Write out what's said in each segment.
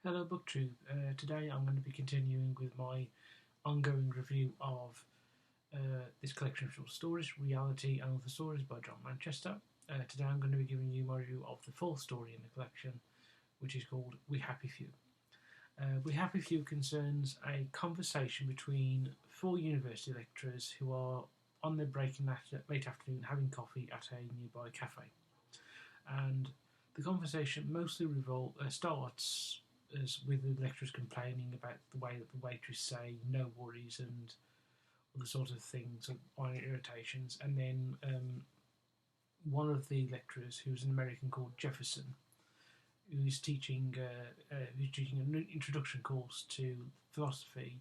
Hello BookTube. Today I'm going to be continuing with my ongoing review of this collection of short stories, Reality and Other Stories by John Lanchester. Today I'm going to be giving you my review of the fourth story in the collection, which is called We Happy Few. We Happy Few concerns a conversation between four university lecturers who are on their break in late afternoon having coffee at a nearby cafe. And the conversation mostly starts as with the lecturers complaining about the way that the waitress say no worries and all the sort of things, minor irritations, and then one of the lecturers, who's an American called Jefferson, who's teaching an introduction course to philosophy,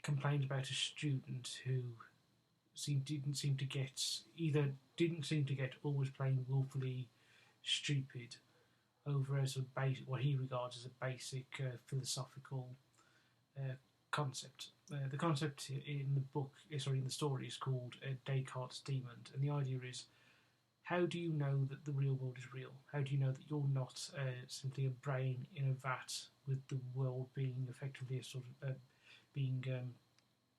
complained about a student who didn't seem to get or was playing willfully stupid over as what he regards as a basic philosophical concept. The concept in the story is called Descartes' demon, and the idea is: how do you know that the real world is real? How do you know that you're not simply a brain in a vat, with the world being effectively a sort of being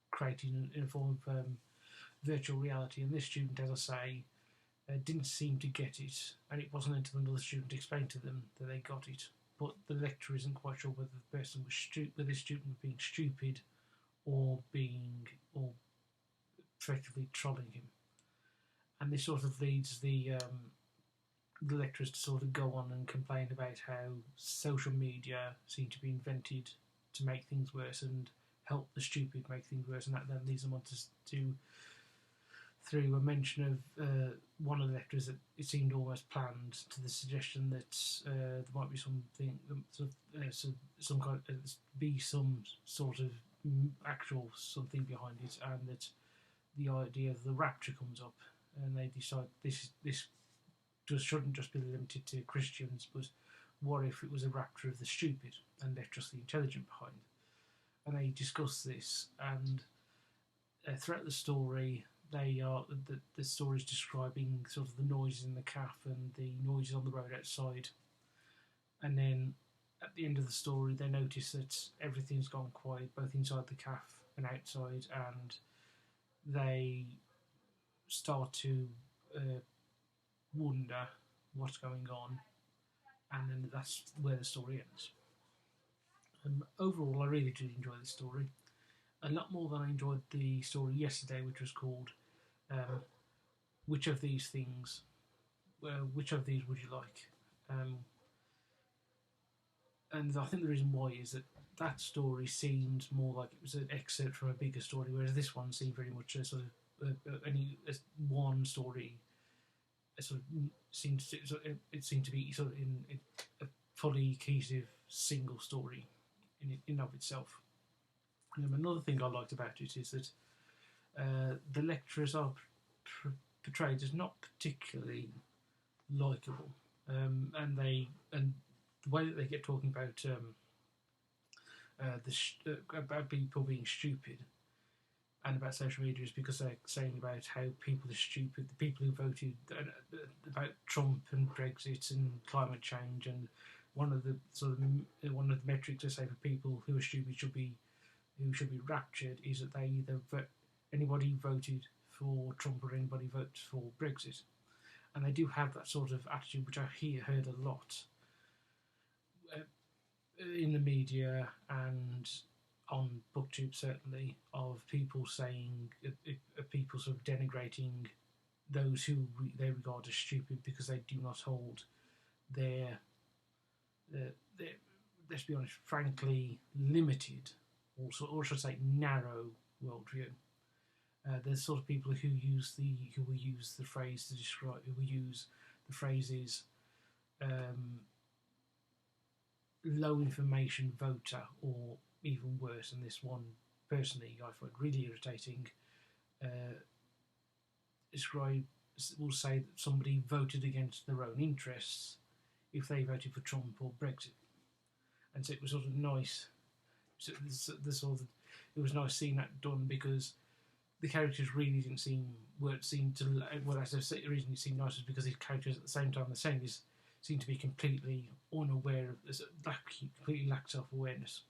created in a form of virtual reality? And this student, as I say, didn't seem to get it, and it wasn't until another student explained to them that they got it. But the lecturer isn't quite sure whether the person was whether the student was being stupid or effectively trolling him. And this sort of leads the lecturers to sort of go on and complain about how social media seem to be invented to make things worse and help the stupid make things worse, and that then leads them on to through a mention of one of the lecturers that it seemed almost planned, to the suggestion that there might be something, some sort of actual something behind it, and that the idea of the rapture comes up, and they decide this shouldn't just be limited to Christians, but what if it was a rapture of the stupid and left just the intelligent behind? And they discuss this, and throughout the story, the story is describing sort of the noises in the cafe and the noises on the road outside. And then at the end of the story, they notice that everything's gone quiet, both inside the cafe and outside, and they start to wonder what's going on. And then that's where the story ends. Overall, I really did enjoy this story. A lot more than I enjoyed the story yesterday, which was called which of these would you like? And I think the reason why is that story seemed more like it was an excerpt from a bigger story, whereas this one seemed very much a sort of one story. It seemed to be sort of in a fully cohesive single story in and of itself. Another thing I liked about it is that the lecturers are portrayed as not particularly likeable, and the way that they get talking about about people being stupid and about social media is because they're saying about how people are stupid. The people who voted about Trump and Brexit and climate change, and one of the metrics they say for people who are stupid should be raptured is that they either anybody voted for Trump or anybody voted for Brexit, and they do have that sort of attitude, which I heard a lot in the media and on BookTube, certainly, of people saying, people sort of denigrating those who they regard as stupid because they do not hold their let's be honest, frankly limited, or should I say narrow worldview. There's the sort of people who will use the phrase to describe, who will use the phrases low information voter, or even worse, and this one personally I find really irritating, will say that somebody voted against their own interests if they voted for Trump or Brexit. And so it was sort of nice. So it was nice seeing that done, because the characters really the reason it seemed nice was because these characters at the same time they're saying this seem to be completely unaware of this, completely lack self-awareness,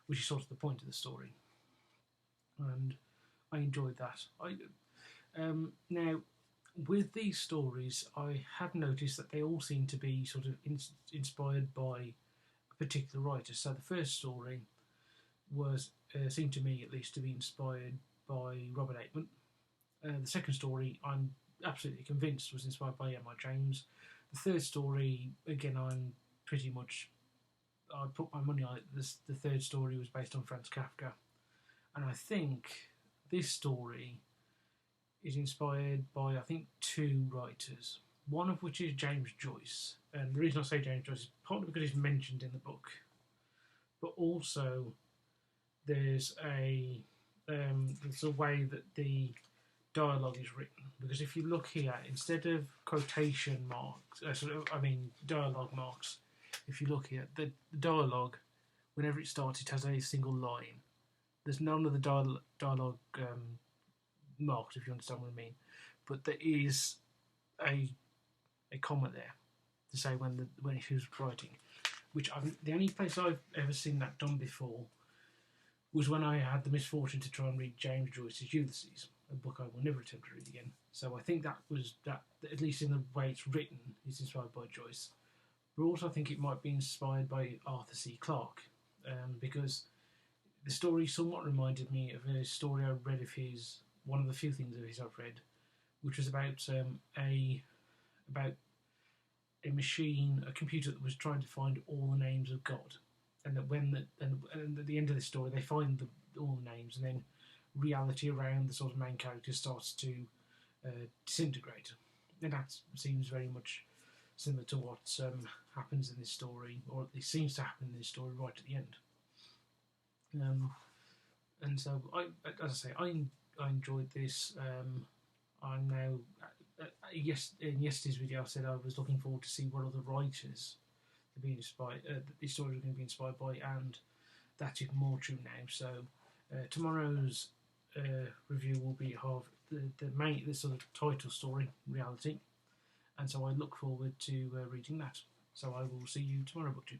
which is sort of the point of the story. And I enjoyed that. Now, with these stories, I have noticed that they all seem to be sort of inspired by a particular writer. So the first story was seemed to me, at least, to be inspired by Robert Aikman. The second story, I'm absolutely convinced, was inspired by M.R. James. The third story, again, I'm pretty much, I put my money on it. The third story was based on Franz Kafka. And I think this story is inspired by, I think, two writers, one of which is James Joyce. And the reason I say James Joyce is partly because he's mentioned in the book, but also there's a way that the dialogue is written. Because if you look here, instead of quotation marks, dialogue marks, if you look here, the dialogue, whenever it starts, it has a single line. There's none of the dialogue marked, if you understand what I mean, but there is a comma there to say when who's writing, which the only place I've ever seen that done before was when I had the misfortune to try and read James Joyce's Ulysses, a book I will never attempt to read again. So I think that, at least in the way it's written, is inspired by Joyce. But also I think it might be inspired by Arthur C. Clarke, because the story somewhat reminded me of a story I read of his, one of the few things of his I've read, which was about a machine, a computer that was trying to find all the names of God, and that and at the end of the story they find all the names, and then reality around the sort of main character starts to disintegrate, and that seems very much similar to what happens in this story, or at least seems to happen in this story right at the end. And so, as I say, I enjoyed this. I'm now, in yesterday's video, I said I was looking forward to see what other writers to be inspired, these stories are going to be inspired by, and that's even more true now. So tomorrow's review will be of the sort of title story, Reality, and so I look forward to reading that. So I will see you tomorrow, BookTube.